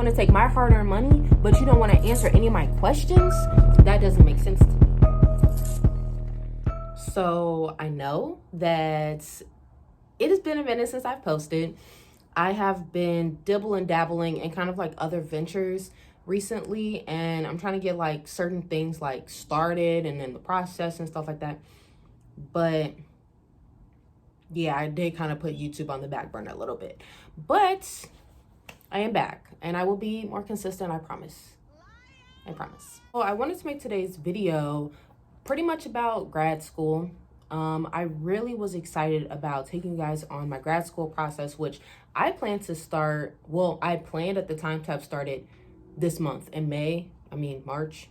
want to take my hard-earned money, but you don't want to answer any of my questions? That doesn't make sense to me. So I know that it has been a minute since I've posted. I have been dabbling in kind of like other ventures recently, and I'm trying to get like certain things like started and then the process and stuff like that. But yeah, I did kind of put YouTube on the back burner a little bit, but I am back and I will be more consistent. I promise. Well, I wanted to make today's video pretty much about grad school. I really was excited about taking you guys on my grad school process, which I plan to start. Well, I planned at the time to have started this month in March.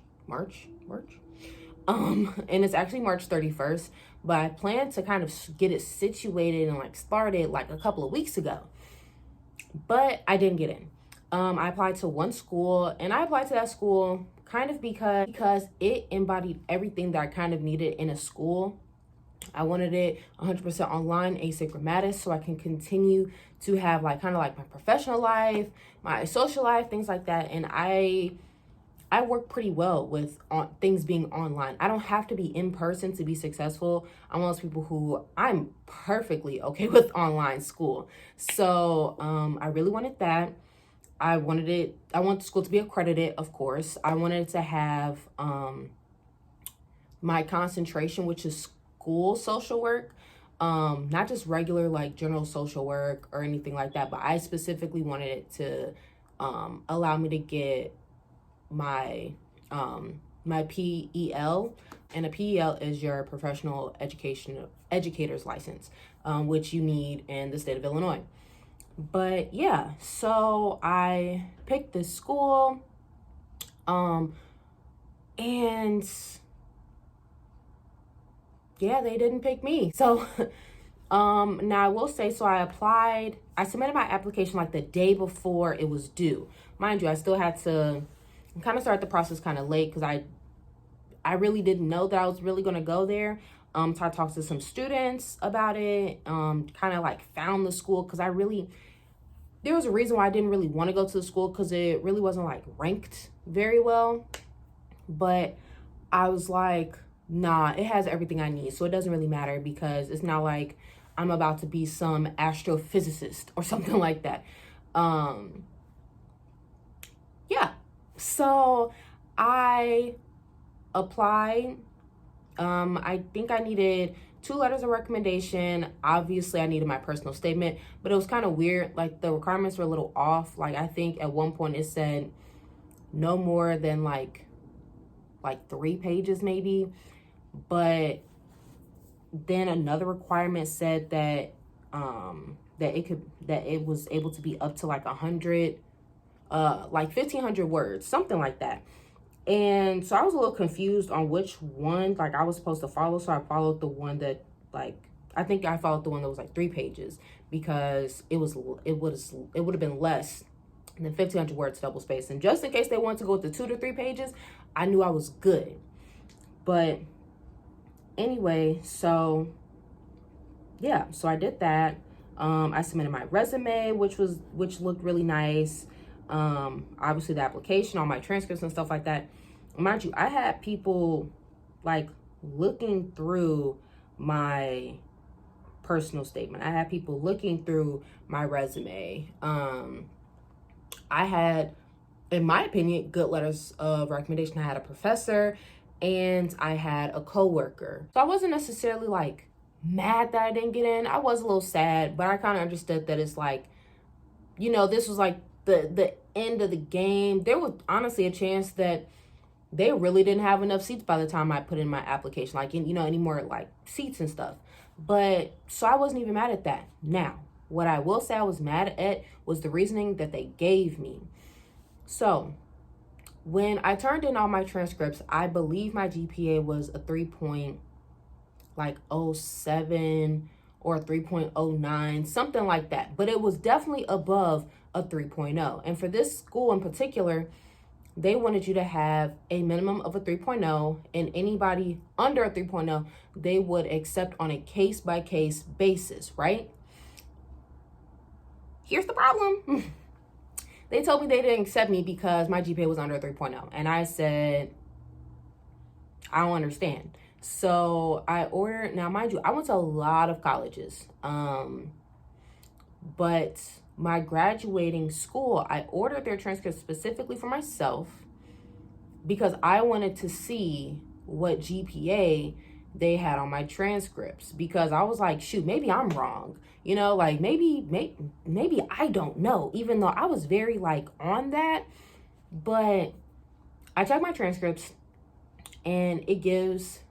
And it's actually March 31st, but I plan to kind of get it situated and like started like a couple of weeks ago, but I didn't get in. I applied to one school, and I applied to that school kind of because it embodied everything that I kind of needed in a school. I wanted it 100% online, asynchronous, so I can continue to have like kind of like my professional life, my social life, things like that. And I work pretty well with things being online. I don't have to be in person to be successful. I'm one of those people who I'm perfectly okay with online school. So I really wanted that. I want the school to be accredited, of course. I wanted to have my concentration, which is school social work, not just regular like general social work or anything like that, but I specifically wanted it to allow me to get my my PEL, and a PEL is your professional educator's license, which you need in the state of Illinois. But yeah, so I picked this school, and yeah, they didn't pick me. So now I will say, so I submitted my application like the day before it was due. Mind you, I still had to kind of start the process kind of late because I really didn't know that I was really going to go there. So I talked to some students about it, kind of like found the school, because there was a reason why I didn't really want to go to the school, because it really wasn't like ranked very well. But I was like, nah, it has everything I need, so it doesn't really matter, because it's not like I'm about to be some astrophysicist or something like that. Yeah, so I applied. I think I needed 2 letters of recommendation. Obviously, I needed my personal statement, but it was kind of weird. Like, the requirements were a little off. Like, I think at one point it said no more than like 3 pages maybe. But then another requirement said that it was able to be up to like 100, like 1,500 words, something like that. And so I was a little confused on which one like I was supposed to follow. So I followed the one that I think I followed the one that was like 3 pages, because it would have been less than 1,500 words double spaced. And just in case they wanted to go with the 2 to 3 pages, I knew I was good. But anyway, so yeah, so I did that. I submitted my resume, which looked really nice. Obviously the application, all my transcripts and stuff like that. Mind you, I had people like looking through my personal statement. I had people looking through my resume. I had, in my opinion, good letters of recommendation. I had a professor and I had a coworker. So I wasn't necessarily like mad that I didn't get in. I was a little sad, but I kind of understood that it's like, this was like the end of the game. There was honestly a chance that they really didn't have enough seats by the time I put in my application, like, any more like seats and stuff. But so I wasn't even mad at that. Now, what I will say I was mad at was the reasoning that they gave me. So when I turned in all my transcripts, I believe my GPA was a 3.07 or 3.09, something like that. But it was definitely above a 3.0. And for this school in particular, they wanted you to have a minimum of a 3.0, and anybody under a 3.0, they would accept on a case-by-case basis, right? Here's the problem. They told me they didn't accept me because my GPA was under a 3.0. And I said, I don't understand. So I ordered, now mind you, I went to a lot of colleges. But my graduating school, I ordered their transcripts specifically for myself because I wanted to see what GPA they had on my transcripts, because I was like, shoot, maybe I'm wrong. You know, like maybe I don't know, even though I was very like on that. But I checked my transcripts and it gives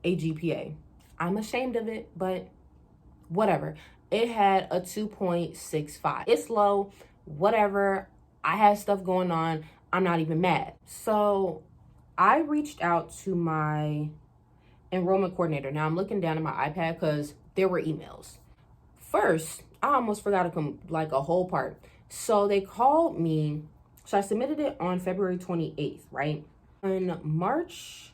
a GPA. I'm ashamed of it, but whatever. It had a 2.65. It's low, whatever. I had stuff going on. I'm not even mad. So I reached out to my enrollment coordinator. Now I'm looking down at my iPad because there were emails. First, I almost forgot to come like a whole part. So they called me. So I submitted it on February 28th, right? On March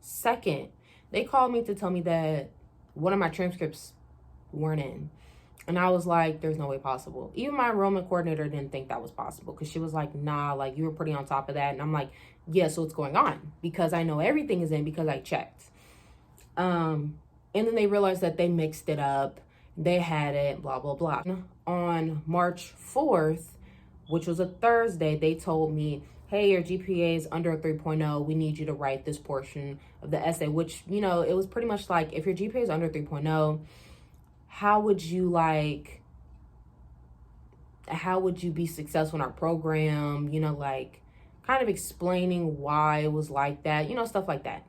2nd, they called me to tell me that one of my transcripts weren't in. And I was like, there's no way possible. Even my enrollment coordinator didn't think that was possible, because she was like, nah, like you were pretty on top of that. And I'm like, yeah, so what's going on? Because I know everything is in because I checked. And then they realized that they mixed it up. They had it, blah, blah, blah. On March 4th, which was a Thursday, they told me, hey, your GPA is under a 3.0. We need you to write this portion of the essay, which, you know, it was pretty much like, if your GPA is under 3.0, how would you be successful in our program? You know, like kind of explaining why it was like that, you know, stuff like that.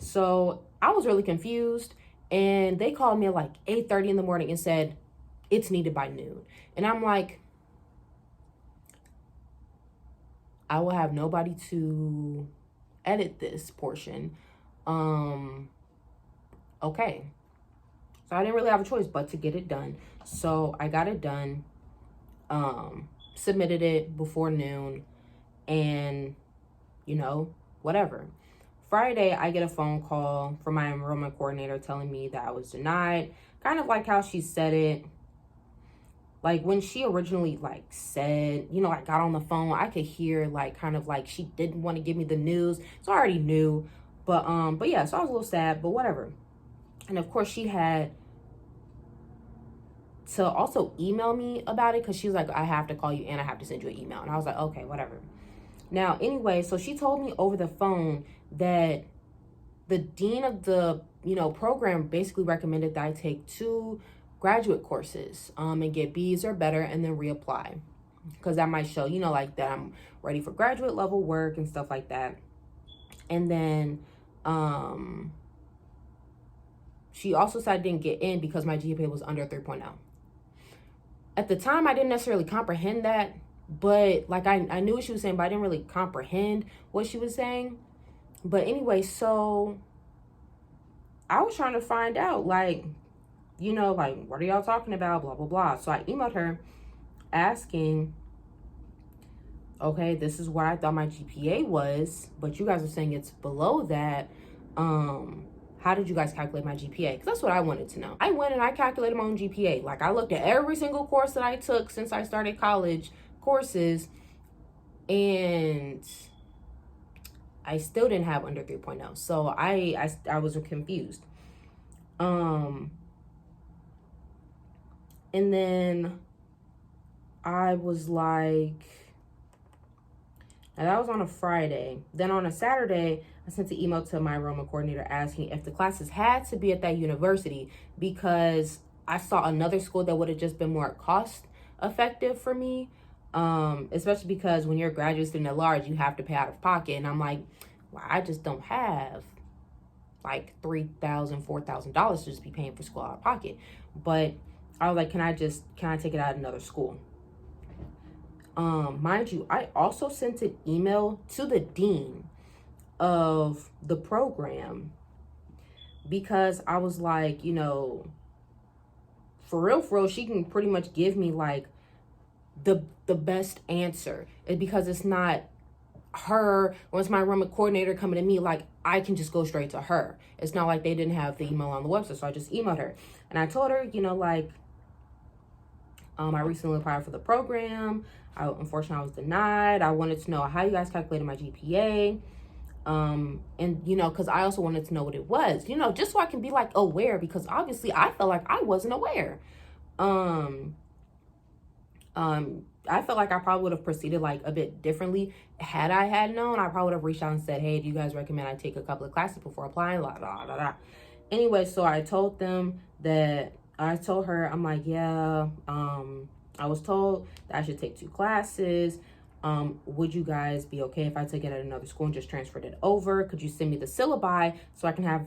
So I was really confused, and they called me at like 8:30 in the morning and said, it's needed by noon. And I'm like, I will have nobody to edit this portion. Okay. So I didn't really have a choice but to get it done. So I got it done, submitted it before noon, and, you know, whatever. Friday, I get a phone call from my enrollment coordinator telling me that I was denied, kind of like how she said it. Like when she originally like said, you know, I got on the phone, I could hear like kind of like she didn't want to give me the news. So I already knew. But yeah, so I was a little sad, but whatever. And of course she had to also email me about it, because she was like, I have to call you and I have to send you an email. And I was like, okay, whatever. Now, anyway, so she told me over the phone that the dean of the, you know, program basically recommended that I take 2 graduate courses and get B's or better and then reapply, because that might show, you know, like that I'm ready for graduate level work and stuff like that. And then she also said I didn't get in because my GPA was under 3.0. At the time, I didn't necessarily comprehend that, but like I knew what she was saying, but I didn't really comprehend what she was saying. But anyway, so I was trying to find out, like, you know, like, what are y'all talking about? Blah, blah, blah. So I emailed her asking, okay, this is what I thought my GPA was, but you guys are saying it's below that. How did you guys calculate my GPA? Because that's what I wanted to know. I went and I calculated my own GPA. Like, I looked at every single course that I took since I started college courses, and I still didn't have under 3.0. So I was confused. And then I was like, and that was on a Friday. Then on a Saturday, I sent an email to my enrollment coordinator asking if the classes had to be at that university, because I saw another school that would have just been more cost effective for me. Especially because when you're a graduate student at large, you have to pay out of pocket. And I'm like, well, I just don't have like $3,000, $4,000 to just be paying for school out of pocket. But I was like, can I take it out of another school? Mind you, I also sent an email to the dean of the program, because I was like, you know, for real, she can pretty much give me like the best answer. It's because it's not her, once my enrollment coordinator coming to me, like I can just go straight to her. It's not like they didn't have the email on the website, so I just emailed her. And I told her, you know, like, I recently applied for the program. Unfortunately, I was denied. I wanted to know how you guys calculated my GPA. And because I also wanted to know what it was, just so I can be like aware, because obviously I felt like I wasn't aware. Um, I felt like I probably would have proceeded like a bit differently had I had known. I probably would have reached out and said, "Hey, do you guys recommend I take a couple of classes before applying?" Blah blah blah blah. Anyway, so I told them that I told her, I'm like, yeah, I was told that I should take 2 classes. Would you guys be okay if I took it at another school and just transferred it over? Could you send me the syllabi so I can have,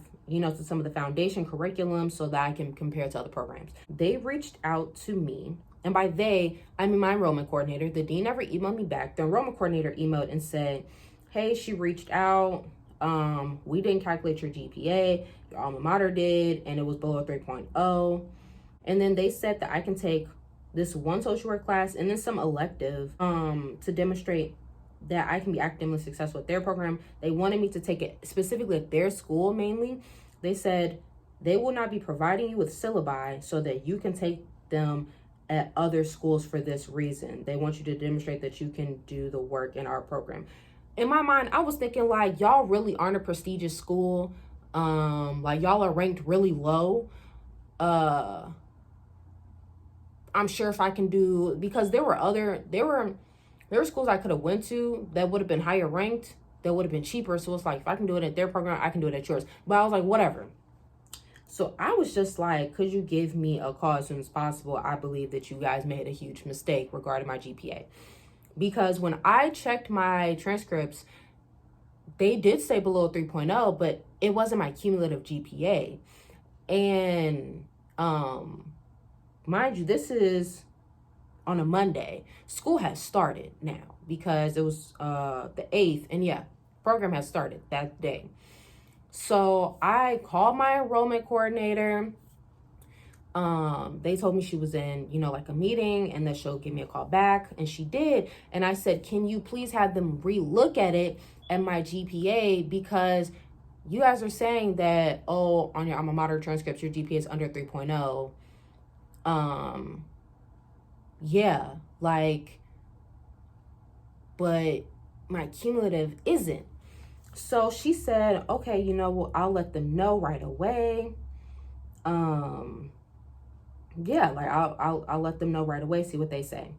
some of the foundation curriculum so that I can compare to other programs? They reached out to me. And by they, I mean my enrollment coordinator. The dean never emailed me back. The enrollment coordinator emailed and said, hey, she reached out. We didn't calculate your GPA. Your alma mater did, and it was below 3.0. And then they said that I can take this one social work class and then some elective to demonstrate that I can be academically successful at their program. They wanted me to take it specifically at their school mainly. They said they will not be providing you with syllabi so that you can take them at other schools for this reason. They want you to demonstrate that you can do the work in our program. In my mind, I was thinking like, y'all really aren't a prestigious school. Like y'all are ranked really low. I'm sure if I can do, because there were schools I could have went to that would have been higher ranked, that would have been cheaper. So it's like, if I can do it at their program, I can do it at yours. But I was like, whatever. So I was just like, could you give me a call as soon as possible? I believe that you guys made a huge mistake regarding my GPA. Because when I checked my transcripts, they did say below 3.0, but it wasn't my cumulative GPA. And mind you, this is on a Monday. School has started now because it was the 8th. And yeah, program has started that day. So I called my enrollment coordinator. They told me she was in, like a meeting and that she'll give me a call back. And she did. And I said, can you please have them relook at it at my GPA? Because you guys are saying that, oh, on your alma mater transcripts, your GPA is under 3.0. Yeah, like, but my cumulative isn't. So she said, okay, well, I'll let them know right away. Yeah, like I'll let them know right away, see what they say.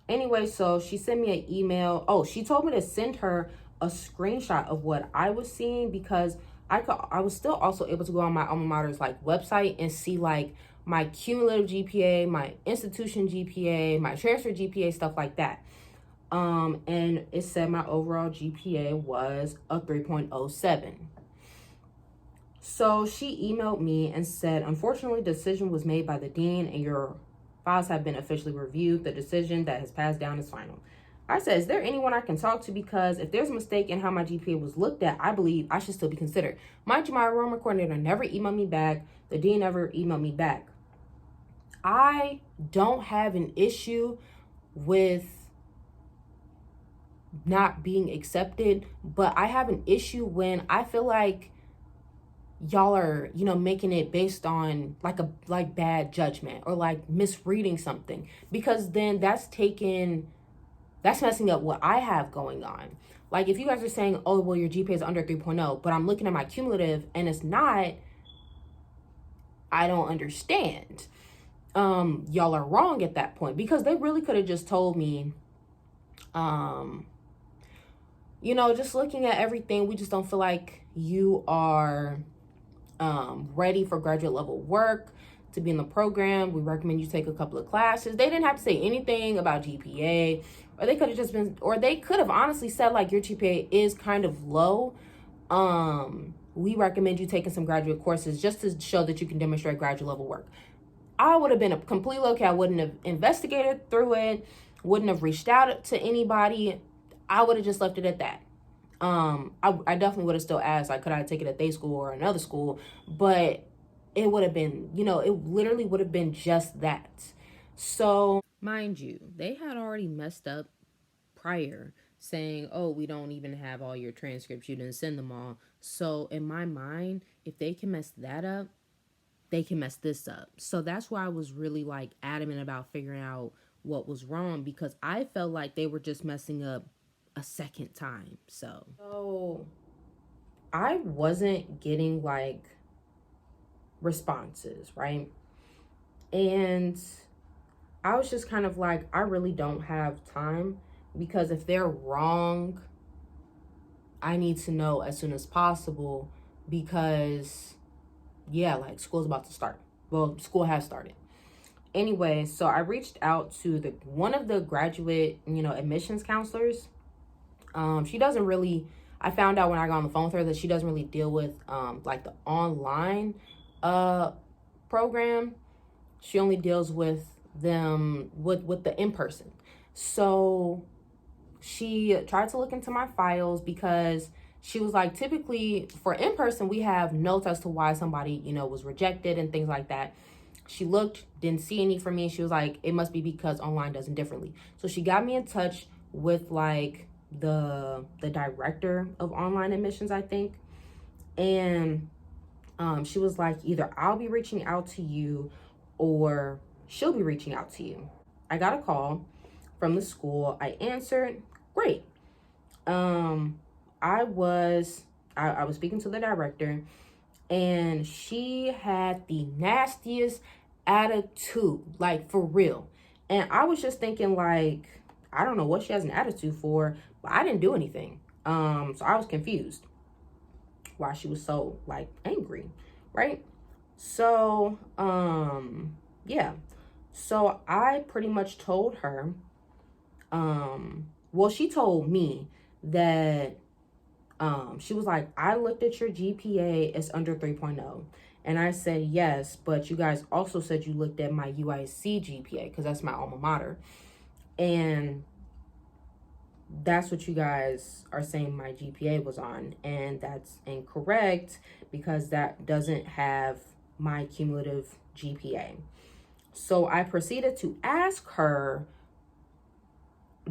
Anyway, so she sent me an email. Oh, she told me to send her a screenshot of what I was seeing, because I was still also able to go on my alma mater's like website and see like my cumulative GPA, my institution GPA, my transfer GPA, stuff like that. And it said my overall GPA was a 3.07. So she emailed me and said, unfortunately, the decision was made by the dean and your files have been officially reviewed. The decision that has passed down is final. I said, is there anyone I can talk to? Because if there's a mistake in how my GPA was looked at, I believe I should still be considered. Mind you, my enrollment coordinator never emailed me back. The dean never emailed me back. I don't have an issue with not being accepted, but I have an issue when I feel like y'all are, making it based on like bad judgment or like misreading something, because then that's messing up what I have going on. Like if you guys are saying, oh, well, your GPA is under 3.0, but I'm looking at my cumulative and it's not, I don't understand. Y'all are wrong at that point, because they really could have just told me, just looking at everything, we just don't feel like you are ready for graduate level work to be in the program. We recommend you take a couple of classes. They didn't have to say anything about GPA, or they could have honestly said like, your GPA is kind of low. We recommend you taking some graduate courses just to show that you can demonstrate graduate level work. I would have been completely okay. I wouldn't have investigated through it, wouldn't have reached out to anybody. I would have just left it at that. I definitely would have still asked, like, could I take it at their school or another school? But it would have been, it literally would have been just that. So, mind you, they had already messed up prior, saying, oh, we don't even have all your transcripts. You didn't send them all. So, in my mind, if they can mess that up, they can mess this up. So that's why I was really like adamant about figuring out what was wrong, because I felt like they were just messing up a second time. So I wasn't getting like responses, right? And I was just kind of like, I really don't have time, because if they're wrong, I need to know as soon as possible, because yeah, like school's about to start. Well, school has started. Anyway, so I reached out to the one of the graduate, admissions counselors. She doesn't really, I found out when I got on the phone with her that she doesn't really deal with like the online program. She only deals with them with the in-person. So she tried to look into my files, because she was like, typically for in-person, we have notes as to why somebody, was rejected and things like that. She looked, didn't see any for me. She was like, it must be because online does it differently. So she got me in touch with like the director of online admissions, I think. And she was like, either I'll be reaching out to you or she'll be reaching out to you. I got a call from the school. I answered. Great. I was speaking to the director, and she had the nastiest attitude, like for real. And I was just thinking, like, I don't know what she has an attitude for, but I didn't do anything. So I was confused why she was so like angry, right? So yeah. So I pretty much told her, well, she told me that she was like, I looked at your GPA, it's under 3.0. And I said, yes, but you guys also said you looked at my UIC GPA, because that's my alma mater. And that's what you guys are saying my GPA was on. And that's incorrect, because that doesn't have my cumulative GPA. So I proceeded to ask her,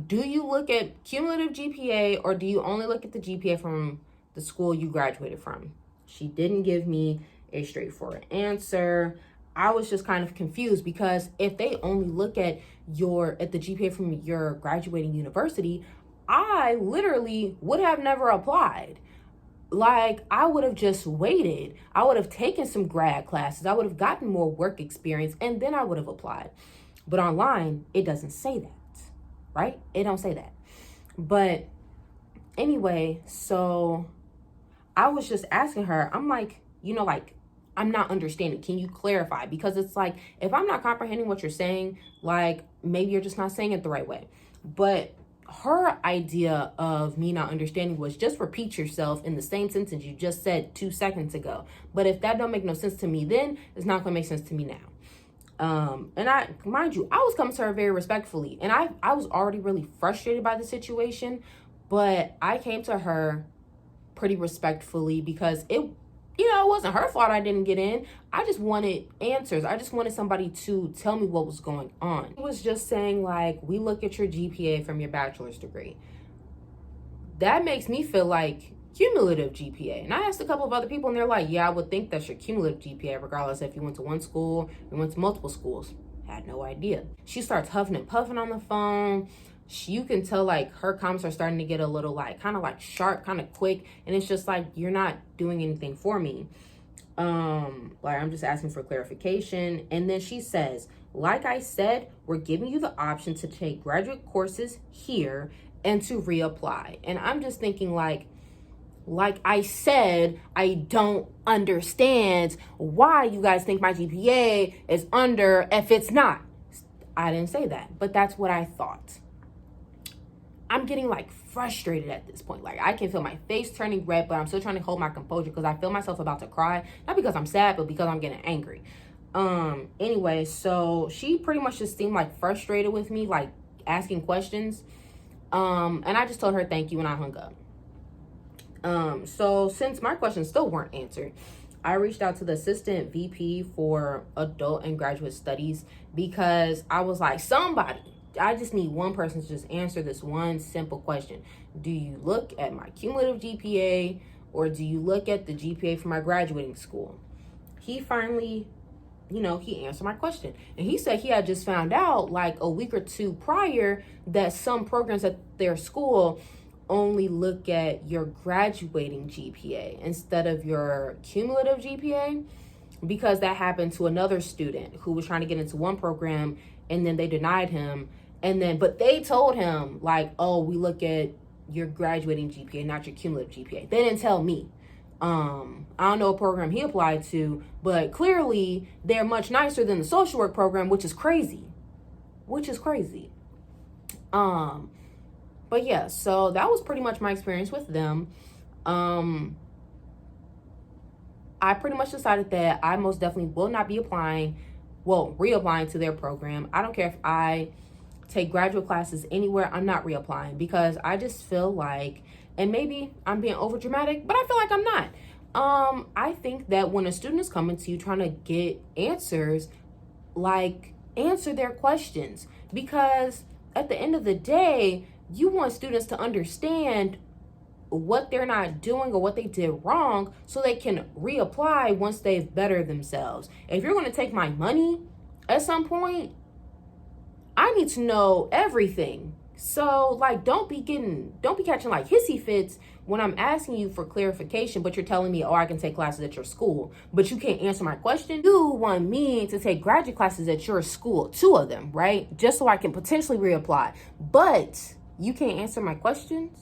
do you look at cumulative GPA, or do you only look at the GPA from the school you graduated from? She didn't give me a straightforward answer. I was just kind of confused, because if they only look at the GPA from your graduating university, I literally would have never applied. Like, I would have just waited. I would have taken some grad classes. I would have gotten more work experience, and then I would have applied. But online, it doesn't say that. Right? It don't say that. But anyway, so I was just asking her, I'm like, like, I'm not understanding. Can you clarify? Because it's like, if I'm not comprehending what you're saying, like, maybe you're just not saying it the right way. But her idea of me not understanding was, just repeat yourself in the same sentence you just said 2 seconds ago. But if that don't make no sense to me then, it's not gonna make sense to me now. And mind you, I was coming to her very respectfully, and I was already really frustrated by the situation, but I came to her pretty respectfully, because it wasn't her fault I didn't get in. I just wanted answers. I just wanted somebody to tell me what was going on. It was just saying, like, we look at your GPA from your bachelor's degree. That makes me feel like cumulative GPA. And I asked a couple of other people, and they're like, yeah, I would think that's your cumulative GPA, regardless if you went to one school or went to multiple schools. Had no idea. She starts huffing and puffing on the phone. You can tell, like, her comments are starting to get a little, like, kind of like sharp, kind of quick. And it's just like, you're not doing anything for me. Like, I'm just asking for clarification. And then she says, like I said, we're giving you the option to take graduate courses here and to reapply. And I'm just thinking, like I said, I don't understand why you guys think my GPA is under if it's not. I didn't say that, but that's what I thought. I'm getting like frustrated at this point. Like, I can feel my face turning red, but I'm still trying to hold my composure, because I feel myself about to cry. Not because I'm sad, but because I'm getting angry. Anyway, so she pretty much just seemed like frustrated with me, like asking questions. And I just told her thank you, and I hung up. So since my questions still weren't answered, I reached out to the assistant VP for adult and graduate studies, because I was like, I just need one person to just answer this one simple question. Do you look at my cumulative GPA, or do you look at the GPA for my graduating school? He finally he answered my question. And he said he had just found out like a week or two prior that some programs at their school only look at your graduating GPA instead of your cumulative GPA, because that happened to another student who was trying to get into one program and then they denied him. But they told him like, oh, we look at your graduating GPA, not your cumulative GPA. They didn't tell me. I don't know what program he applied to, but clearly they're much nicer than the social work program, which is crazy. But yeah, so that was pretty much my experience with them. I pretty much decided that I most definitely will not be reapplying to their program. I don't care if I take graduate classes anywhere, I'm not reapplying, because I just feel like, and maybe I'm being over dramatic, but I feel like I'm not. I think that when a student is coming to you trying to get answers, like, answer their questions, because at the end of the day, you want students to understand what they're not doing or what they did wrong so they can reapply once they've bettered themselves. If you're going to take my money at some point, I need to know everything. So like, don't be catching like hissy fits when I'm asking you for clarification, but you're telling me, oh, I can take classes at your school, but you can't answer my question. You want me to take graduate classes at your school, 2 of them, right? Just so I can potentially reapply, but you can't answer my questions.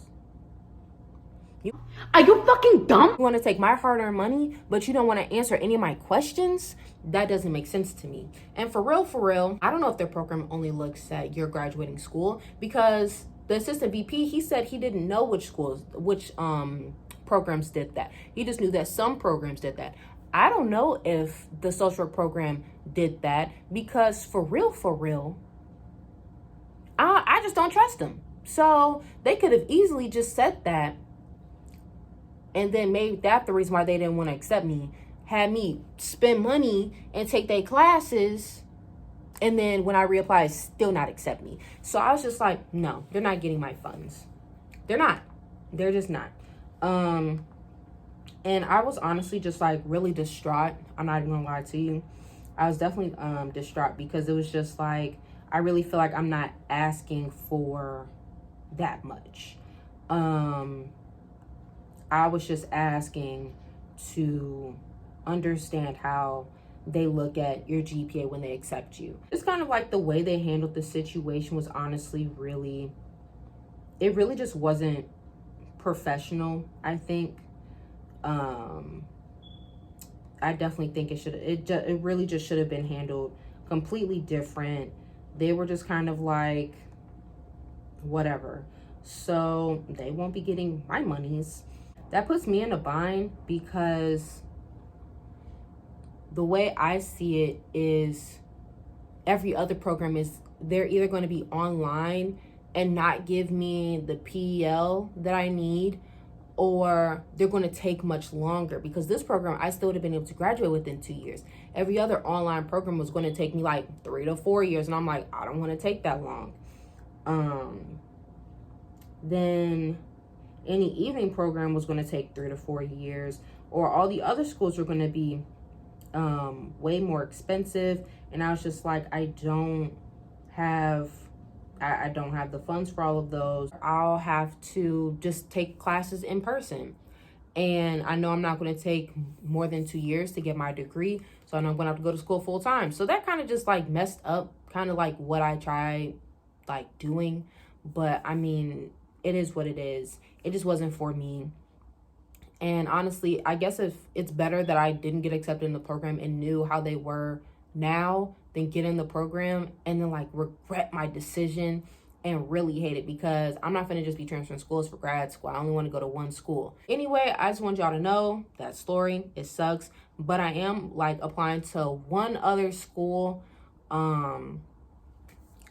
Are you fucking dumb? You want to take my hard-earned money, but you don't want to answer any of my questions? That doesn't make sense to me. And for real, I don't know if their program only looks at your graduating school, because the assistant VP, he said he didn't know which programs did that. He just knew that some programs did that. I don't know if the social work program did that, because for real, I just don't trust them. So they could have easily just said that, and then maybe that's the reason why they didn't want to accept me. Had me spend money and take their classes, and then when I reapply, still not accept me. So I was just like, no, they're not getting my funds. They're not. They're just not. And I was honestly just like really distraught. I'm not even gonna lie to you. I was definitely distraught, because it was just like, I really feel like I'm not asking for that much. I was just asking to understand how they look at your GPA when they accept you. It's kind of like the way they handled the situation was honestly it really just wasn't professional, I think. I definitely think it really just should have been handled completely different. They were just kind of like, whatever. So they won't be getting my monies. That puts me in a bind, because the way I see it is every other program they're either going to be online and not give me the PEL that I need, or they're going to take much longer, because this program, I still would have been able to graduate within 2 years. Every other online program was going to take me like 3 to 4 years. And I'm like, I don't want to take that long. Then any evening program was going to take 3 to 4 years, or all the other schools were going to be way more expensive. And I was just like, I don't have the funds for all of those. I'll have to just take classes in person. And I know I'm not going to take more than 2 years to get my degree. So I know I'm going to have to go to school full time. So that kind of just like messed up kind of like what I tried like doing. But I mean, it is what it is. It just wasn't for me. And honestly, I guess if it's better that I didn't get accepted in the program and knew how they were now than get in the program and then like regret my decision and really hate it, because I'm not gonna just be transferring schools for grad school. I only want to go to one school. Anyway, I just want y'all to know that story. It sucks, but I am like applying to one other school.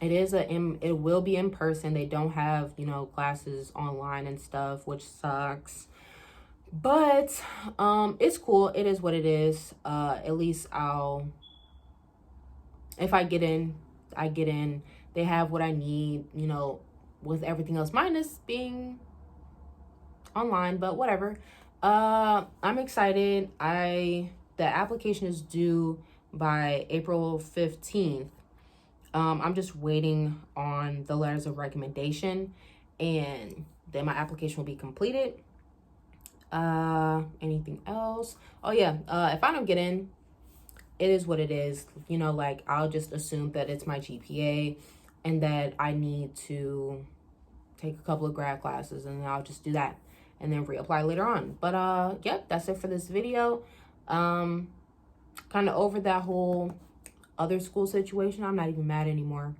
It will be in person. They don't have, classes online and stuff, which sucks. But it's cool. It is what it is. At least if I get in, I get in. They have what I need, with everything else minus being online, but whatever. I'm excited. The application is due by April 15th. I'm just waiting on the letters of recommendation, and then my application will be completed. Anything else? Oh yeah, if I don't get in, it is what it is. You know, like, I'll just assume that it's my GPA and that I need to take a couple of grad classes, and I'll just do that and then reapply later on. But yep, that's it for this video. Kind of over that whole other school situation. I'm not even mad anymore.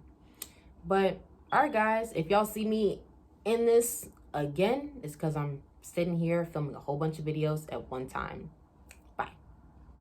But all right, guys, if y'all see me in this again, it's because I'm sitting here filming a whole bunch of videos at one time.